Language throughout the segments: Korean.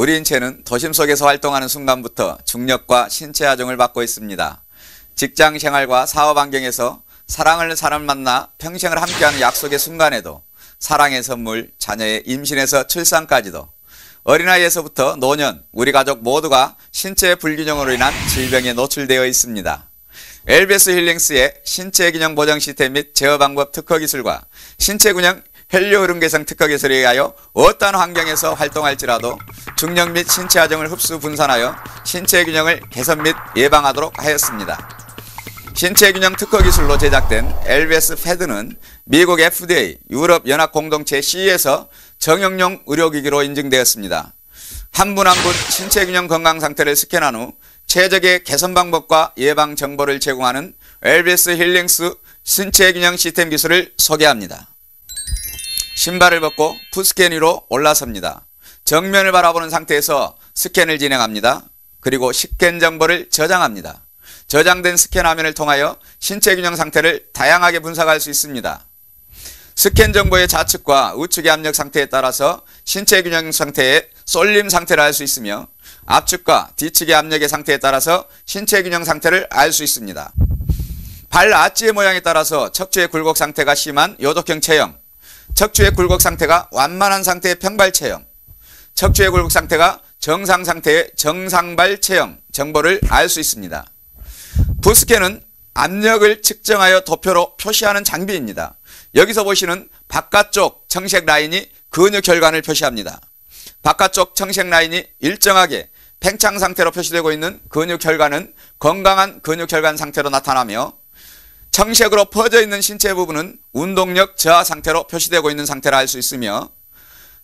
우리 인체는 도심 속에서 활동하는 순간부터 중력과 신체 하중을 받고 있습니다. 직장 생활과 사업 환경에서 사랑하는 사람을 만나 평생을 함께하는 약속의 순간에도 사랑의 선물, 자녀의 임신에서 출산까지도 어린아이에서부터 노년, 우리 가족 모두가 신체 불균형으로 인한 질병에 노출되어 있습니다. LBS 힐링스의 신체균형 보정 시스템 및 제어 방법 특허 기술과 신체균형 혈류 흐름 개선 특허 기술에 의하여 어떠한 환경에서 활동할지라도 중력 및 신체 하중을 흡수 분산하여 신체 균형을 개선 및 예방하도록 하였습니다. 신체균형 특허 기술로 제작된 LBS 패드는 미국 FDA, 유럽 연합 공동체 CE에서 정형용 의료기기로 인증되었습니다. 한 분 한 분 신체균형 건강 상태를 스캔한 후 최적의 개선 방법과 예방 정보를 제공하는 LBS 힐링스 신체균형 시스템 기술을 소개합니다. 신발을 벗고 풋스캔 위로 올라섭니다. 정면을 바라보는 상태에서 스캔을 진행합니다. 그리고 스캔 정보를 저장합니다. 저장된 스캔 화면을 통하여 신체균형 상태를 다양하게 분석할 수 있습니다. 스캔 정보의 좌측과 우측의 압력 상태에 따라서 신체균형 상태의 쏠림 상태를 알 수 있으며 앞측과 뒤측의 압력의 상태에 따라서 신체균형 상태를 알 수 있습니다. 발 아치의 모양에 따라서 척추의 굴곡 상태가 심한 요족형 체형, 척추의 굴곡 상태가 완만한 상태의 평발 체형, 척추의 굴곡 상태가 정상 상태의 정상발 체형 정보를 알 수 있습니다. 풋스캔은 압력을 측정하여 도표로 표시하는 장비입니다. 여기서 보시는 바깥쪽 청색 라인이 근육 혈관을 표시합니다. 바깥쪽 청색 라인이 일정하게 팽창 상태로 표시되고 있는 근육 혈관은 건강한 근육 혈관 상태로 나타나며 청색으로 퍼져 있는 신체 부분은 운동력 저하 상태로 표시되고 있는 상태를 알 수 있으며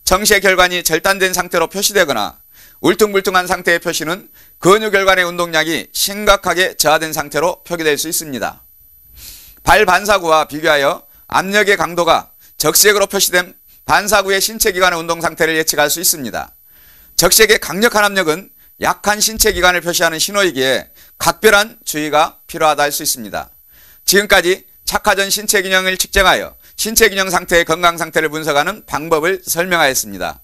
청색 혈관이 절단된 상태로 표시되거나 울퉁불퉁한 상태의 표시는 근육혈관의 운동량이 심각하게 저하된 상태로 표기될 수 있습니다. 발 반사구와 비교하여 압력의 강도가 적색으로 표시된 반사구의 신체기관의 운동 상태를 예측할 수 있습니다. 적색의 강력한 압력은 약한 신체기관을 표시하는 신호이기에 각별한 주의가 필요하다 할 수 있습니다. 지금까지 착화전 신체균형을 측정하여 신체균형 상태의 건강 상태를 분석하는 방법을 설명하였습니다.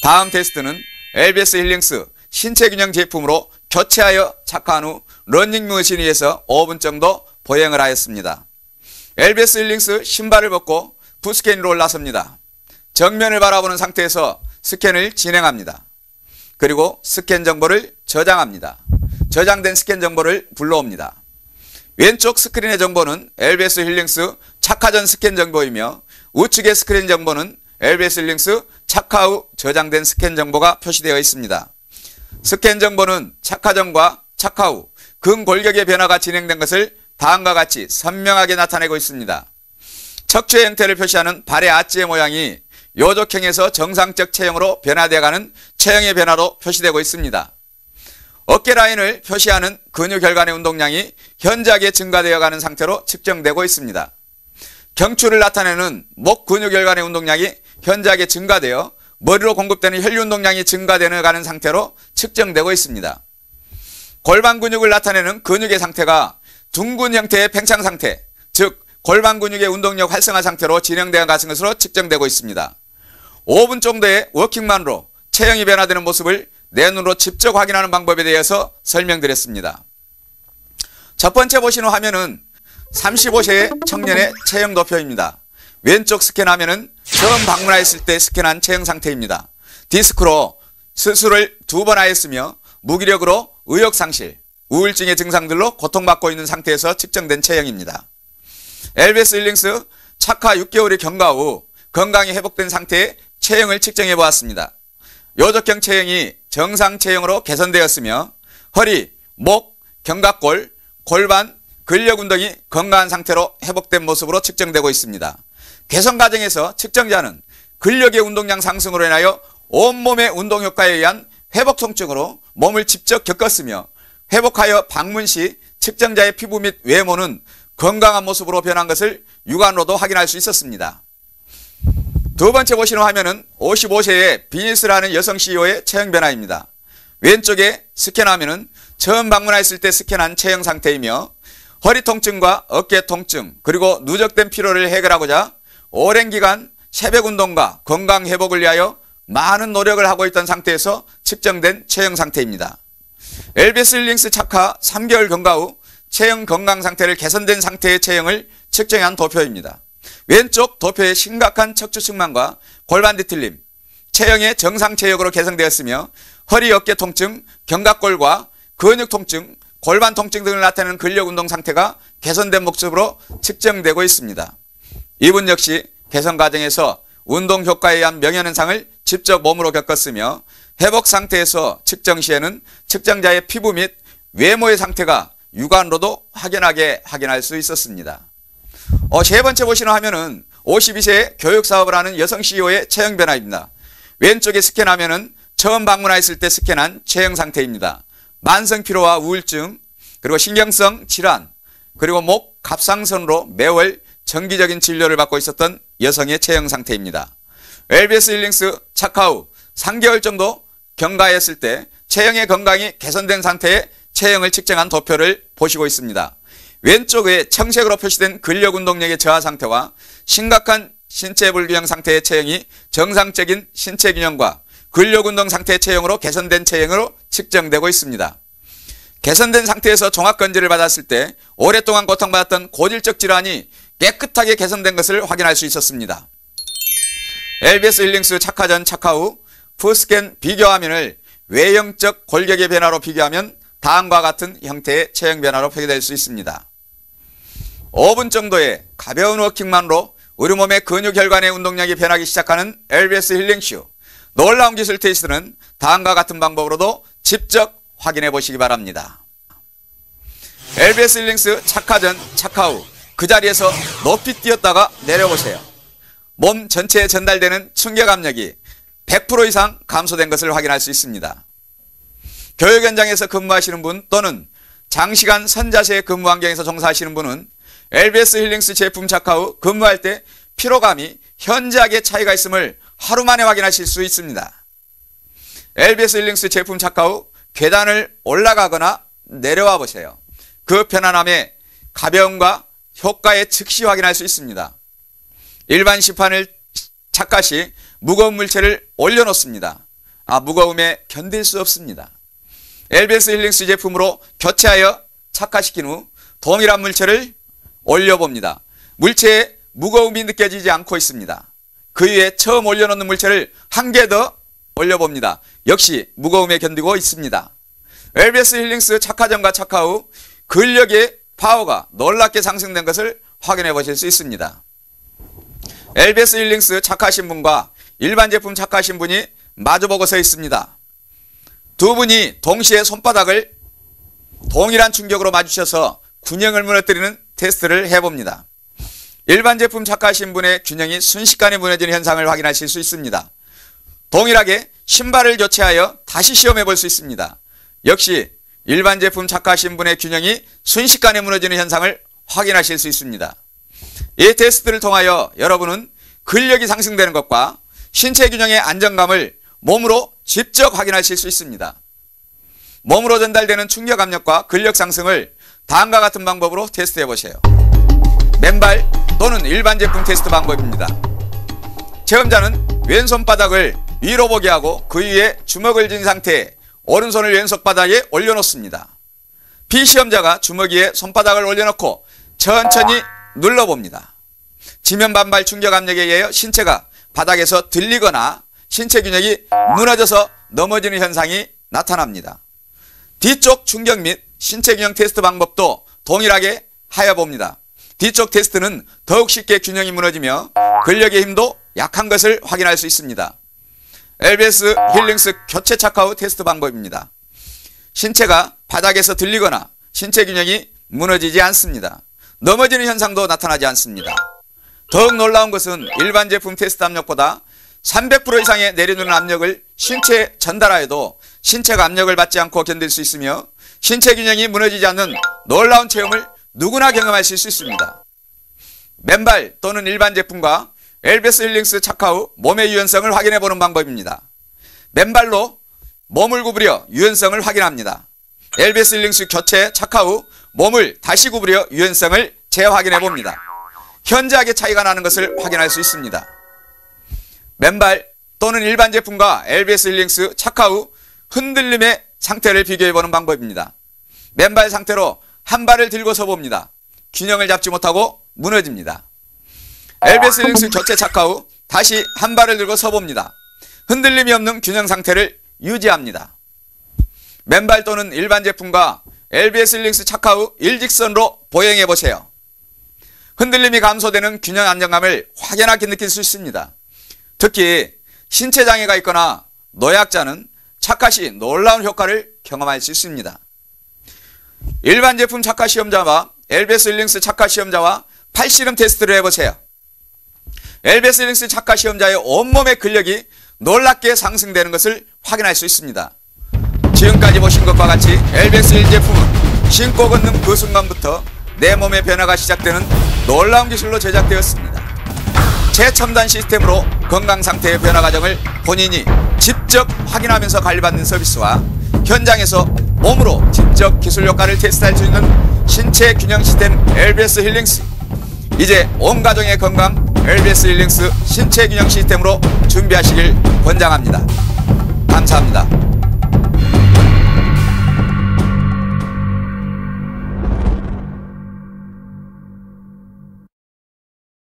다음 테스트는 LBS 힐링스 신체균형 제품으로 교체하여 착화한 후 러닝머신 위에서 5분 정도 보행을 하였습니다. LBS 힐링스 신발을 벗고 풋스캔 위로 올라섭니다. 정면을 바라보는 상태에서 스캔을 진행합니다. 그리고 스캔 정보를 저장합니다. 저장된 스캔 정보를 불러옵니다. 왼쪽 스크린의 정보는 LBS 힐링스 착화 전 스캔 정보이며 우측의 스크린 정보는 LBS 힐링스 착화 후 저장된 스캔 정보가 표시되어 있습니다. 스캔 정보는 착화 전과 착화 후 근골격의 변화가 진행된 것을 다음과 같이 선명하게 나타내고 있습니다. 척추의 형태를 표시하는 발의 아치의 모양이 요족형에서 정상적 체형으로 변화되어가는 체형의 변화로 표시되고 있습니다. 어깨 라인을 표시하는 근육혈관의 운동량이 현저하게 증가되어가는 상태로 측정되고 있습니다. 경추를 나타내는 목 근육혈관의 운동량이 현저하게 증가되어 머리로 공급되는 혈류 운동량이 증가되어 가는 상태로 측정되고 있습니다. 골반 근육을 나타내는 근육의 상태가 둥근 형태의 팽창 상태, 즉 골반 근육의 운동력 활성화 상태로 진행되어 가는 것으로 측정되고 있습니다. 5분 정도의 워킹만으로 체형이 변화되는 모습을 내 눈으로 직접 확인하는 방법에 대해서 설명드렸습니다. 첫 번째 보시는 화면은 35세의 청년의 체형 도표입니다. 왼쪽 스캔 화면은 처음 방문하였을 때 스캔한 체형 상태입니다. 디스크로 수술을 2번 하였으며 무기력으로 의욕상실, 우울증의 증상들로 고통받고 있는 상태에서 측정된 체형입니다. LBS 힐링스 착화 6개월의 경과 후 건강이 회복된 상태의 체형을 측정해 보았습니다. 요족형 체형이 정상 체형으로 개선되었으며 허리, 목, 견갑골, 골반, 근력 운동이 건강한 상태로 회복된 모습으로 측정되고 있습니다. 개선 과정에서 측정자는 근력의 운동량 상승으로 인하여 온몸의 운동 효과에 의한 회복 통증으로 몸을 직접 겪었으며 회복하여 방문 시 측정자의 피부 및 외모는 건강한 모습으로 변한 것을 육안으로도 확인할 수 있었습니다. 두 번째 보시는 화면은 55세의 비니스라는 여성 CEO의 체형 변화입니다. 왼쪽에 스캔 화면은 처음 방문했을 때 스캔한 체형 상태이며 허리 통증과 어깨 통증 그리고 누적된 피로를 해결하고자 오랜 기간 새벽 운동과 건강 회복을 위하여 많은 노력을 하고 있던 상태에서 측정된 체형 상태입니다. LBS 힐링스 착화 3개월 경과 후 체형 건강 상태를 개선된 상태의 체형을 측정한 도표입니다. 왼쪽 도표에 심각한 척추 측만과 골반 뒤틀림, 체형의 정상 체형으로 개선되었으며 허리 어깨 통증, 견갑골과 근육 통증, 골반 통증 등을 나타내는 근력 운동 상태가 개선된 모습으로 측정되고 있습니다. 이분 역시 개선 과정에서 운동 효과에 의한 명현현상을 직접 몸으로 겪었으며 회복 상태에서 측정 시에는 측정자의 피부 및 외모의 상태가 육안으로도 확연하게 확인할 수 있었습니다. 세 번째 보시는 화면은 52세에 교육사업을 하는 여성 CEO의 체형 변화입니다. 왼쪽에 스캔 화면은 처음 방문하였을 때 스캔한 체형 상태입니다. 만성 피로와 우울증, 그리고 신경성 질환, 그리고 목 갑상선으로 매월 정기적인 진료를 받고 있었던 여성의 체형 상태입니다. LBS 힐링스 착화 후 3개월 정도 경과했을 때 체형의 건강이 개선된 상태의 체형을 측정한 도표를 보시고 있습니다. 왼쪽에 청색으로 표시된 근력 운동력의 저하 상태와 심각한 신체 불균형 상태의 체형이 정상적인 신체 균형과 근력 운동 상태의 체형으로 개선된 체형으로 측정되고 있습니다. 개선된 상태에서 종합건지를 받았을 때 오랫동안 고통받았던 고질적 질환이 깨끗하게 개선된 것을 확인할 수 있었습니다. LBS 힐링스 착화 전 착화 후 푸스캔 비교 화면을 외형적 골격의 변화로 비교하면 다음과 같은 형태의 체형 변화로 표기될 수 있습니다. 5분 정도의 가벼운 워킹만으로 우리 몸의 근육 혈관의 운동량이 변하기 시작하는 LBS 힐링쇼. 놀라운 기술 테스트는 다음과 같은 방법으로도 직접 확인해 보시기 바랍니다. LBS 힐링스 착화 전 착화 후 그 자리에서 높이 뛰었다가 내려보세요. 몸 전체에 전달되는 충격 압력이 100% 이상 감소된 것을 확인할 수 있습니다. 교육 현장에서 근무하시는 분 또는 장시간 선자세의 근무 환경에서 종사하시는 분은 LBS 힐링스 제품 착화 후 근무할 때 피로감이 현저하게 차이가 있음을 하루 만에 확인하실 수 있습니다. LBS 힐링스 제품 착화 후 계단을 올라가거나 내려와 보세요. 그 편안함의 가벼움과 효과에 즉시 확인할 수 있습니다. 일반 시판을 착화 시 무거운 물체를 올려놓습니다. 무거움에 견딜 수 없습니다. LBS 힐링스 제품으로 교체하여 착화시킨 후 동일한 물체를 올려봅니다. 물체에 무거움이 느껴지지 않고 있습니다. 그 위에 처음 올려놓는 물체를 한 개 더 올려봅니다. 역시 무거움에 견디고 있습니다. LBS 힐링스 착화 전과 착화 후 근력의 파워가 놀랍게 상승된 것을 확인해 보실 수 있습니다. LBS 힐링스 착화하신 분과 일반 제품 착화하신 분이 마주보고 서 있습니다. 두 분이 동시에 손바닥을 동일한 충격으로 맞추셔서 균형을 무너뜨리는 테스트를 해봅니다. 일반 제품 착화하신 분의 균형이 순식간에 무너지는 현상을 확인하실 수 있습니다. 동일하게 신발을 교체하여 다시 시험해 볼 수 있습니다. 역시 일반 제품 착화하신 분의 균형이 순식간에 무너지는 현상을 확인하실 수 있습니다. 이 테스트를 통하여 여러분은 근력이 상승되는 것과 신체 균형의 안정감을 몸으로 직접 확인하실 수 있습니다. 몸으로 전달되는 충격 압력과 근력 상승을 다음과 같은 방법으로 테스트해 보세요. 맨발 또는 일반 제품 테스트 방법입니다. 체험자는 왼손바닥을 위로 보게 하고 그 위에 주먹을 쥔 상태에 오른손을 왼손 바닥에 올려놓습니다. 비시험자가 주먹 위에 손바닥을 올려놓고 천천히 눌러봅니다. 지면 반발 충격 압력에 의해 신체가 바닥에서 들리거나 신체 균형이 무너져서 넘어지는 현상이 나타납니다. 뒤쪽 충격 및 신체 균형 테스트 방법도 동일하게 하여 봅니다. 뒤쪽 테스트는 더욱 쉽게 균형이 무너지며 근력의 힘도 약한 것을 확인할 수 있습니다. LBS 힐링스 교체 착화 후 테스트 방법입니다. 신체가 바닥에서 들리거나 신체 균형이 무너지지 않습니다. 넘어지는 현상도 나타나지 않습니다. 더욱 놀라운 것은 일반 제품 테스트 압력보다 300% 이상의 내려놓는 압력을 신체에 전달하여도 신체가 압력을 받지 않고 견딜 수 있으며 신체 균형이 무너지지 않는 놀라운 체험을 누구나 경험하실 수 있습니다. 맨발 또는 일반 제품과 LBS 힐링스 착화 후 몸의 유연성을 확인해 보는 방법입니다. 맨발로 몸을 구부려 유연성을 확인합니다. LBS 힐링스 교체 착화 후 몸을 다시 구부려 유연성을 재확인해 봅니다. 현저하게 차이가 나는 것을 확인할 수 있습니다. 맨발 또는 일반 제품과 LBS 힐링스 착화 후 흔들림의 상태를 비교해보는 방법입니다. 맨발 상태로 한 발을 들고 서봅니다. 균형을 잡지 못하고 무너집니다. LBS 힐링스 교체 착화 후 다시 한 발을 들고 서봅니다. 흔들림이 없는 균형 상태를 유지합니다. 맨발 또는 일반 제품과 LBS 힐링스 착화 후 일직선으로 보행해 보세요. 흔들림이 감소되는 균형 안정감을 확연하게 느낄 수 있습니다. 특히 신체장애가 있거나 노약자는 착화 시 놀라운 효과를 경험할 수 있습니다. 일반 제품 착화 시험자와 LBS 힐링스 착화 시험자와 팔씨름 테스트를 해보세요. LBS 힐링스 착화 시험자의 온몸의 근력이 놀랍게 상승되는 것을 확인할 수 있습니다. 지금까지 보신 것과 같이 LBS 1 제품은 신고 걷는 그 순간부터 내 몸의 변화가 시작되는 놀라운 기술로 제작되었습니다. 최첨단 시스템으로 건강 상태의 변화 과정을 본인이 직접 확인하면서 관리받는 서비스와 현장에서 몸으로 직접 기술 효과를 테스트할 수 있는 신체 균형 시스템 LBS 힐링스. 이제 온 가정의 건강 LBS 힐링스 신체 균형 시스템으로 준비하시길 권장합니다. 감사합니다.